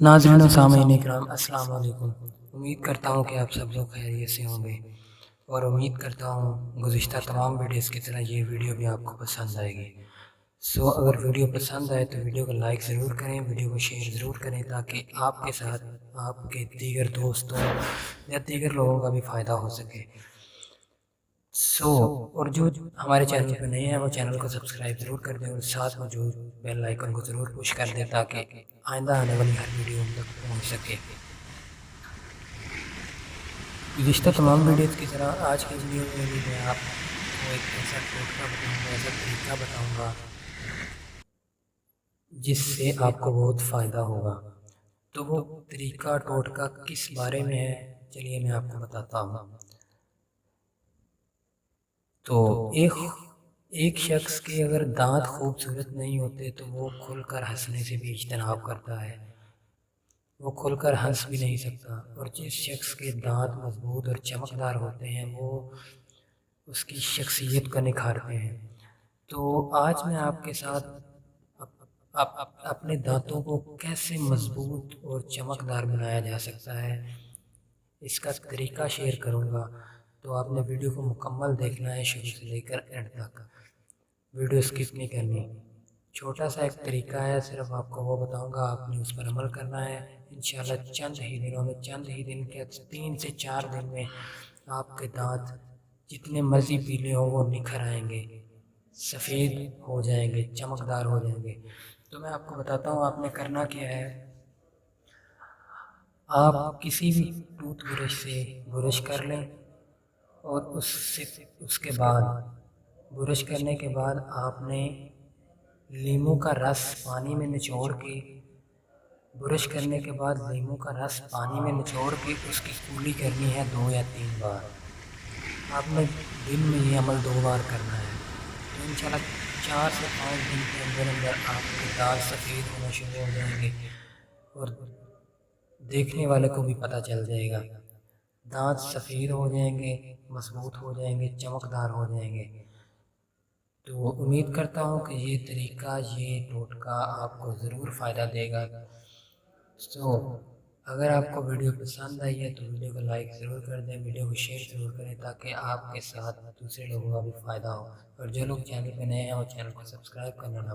ناظرین و سامعین اکرام، السلام علیکم۔ امید کرتا ہوں کہ آپ سب لوگ خیریت سے ہوں گے، اور امید کرتا ہوں گزشتہ تمام ویڈیوز کی طرح یہ ویڈیو بھی آپ کو پسند آئے گی۔ اگر ویڈیو پسند آئے تو ویڈیو کو لائک ضرور کریں، ویڈیو کو شیئر ضرور کریں، تاکہ آپ کے ساتھ آپ کے دیگر دوستوں یا دیگر لوگوں کا بھی فائدہ ہو سکے۔ اور جو ہمارے چینل پہ نئے ہیں وہ چینل کو سبسکرائب ضرور کر دیں، اور ساتھ موجود بیل آئیکن کو ضرور پش کر دیں تاکہ آئندہ آنے والی ہر ویڈیو ہم تک پہنچ سکے۔ گزشتہ تمام ویڈیوز کی طرح آج کی ویڈیو میں بھی میں آپ کو ایک ایسا ٹوٹکا بتاؤں گا، ایسا طریقہ بتاؤں گا جس سے آپ کو بہت فائدہ ہوگا۔ تو وہ طریقہ ٹوٹکا کس بارے میں ہے، چلیے میں آپ کو بتاتا ہوں۔ تو ایک شخص کے اگر دانت خوبصورت نہیں ہوتے تو وہ کھل کر ہنسنے سے بھی اجتناب کرتا ہے، وہ کھل کر ہنس بھی نہیں سکتا۔ اور جس شخص کے دانت مضبوط اور چمکدار ہوتے ہیں وہ اس کی شخصیت کو نکھارتے ہیں۔ تو آج میں آپ کے ساتھ اپنے دانتوں کو کیسے مضبوط اور چمکدار بنایا جا سکتا ہے اس کا طریقہ شیئر کروں گا۔ تو آپ نے ویڈیو کو مکمل دیکھنا ہے، شروع سے لے کر اینڈ تک، ویڈیو اسکپ نہیں کرنی۔ چھوٹا سا ایک طریقہ ہے، صرف آپ کو وہ بتاؤں گا، آپ نے اس پر عمل کرنا ہے۔ انشاءاللہ چند ہی دنوں میں، چند ہی دن کے 3 سے 4 دن میں آپ کے دانت جتنے مرضی پیلے ہوں وہ نکھر آئیں گے، سفید ہو جائیں گے، چمکدار ہو جائیں گے۔ تو میں آپ کو بتاتا ہوں آپ نے کرنا کیا ہے۔ آپ کسی بھی ٹوتھ برش سے برش کر لیں، اور اس کے بعد برش کرنے کے بعد آپ نے لیموں کا رس پانی میں نچوڑ کے، برش کرنے کے بعد لیموں کا رس پانی میں نچوڑ کے اس کی کولی کرنی ہے 2 یا 3 بار۔ آپ نے دن میں یہ عمل 2 بار کرنا ہے، تو انشاءاللہ 4 سے 5 دن کے اندر اندر آپ کے دانت سفید ہونا شروع ہو جائیں گے، اور دیکھنے والے کو بھی پتہ چل جائے گا۔ دانت سفید ہو جائیں گے، مضبوط ہو جائیں گے، چمکدار ہو جائیں گے۔ تو امید کرتا ہوں کہ یہ طریقہ، یہ ٹوٹکا آپ کو ضرور فائدہ دے گا۔ اگر آپ کو ویڈیو پسند آئی ہے تو ویڈیو کو لائک ضرور کر دیں، ویڈیو کو شیئر ضرور کریں، تاکہ آپ کے ساتھ دوسرے لوگوں کا بھی فائدہ ہو۔ اور جو لوگ چینل پہ نئے ہیں وہ چینل کو سبسکرائب کرنا نہ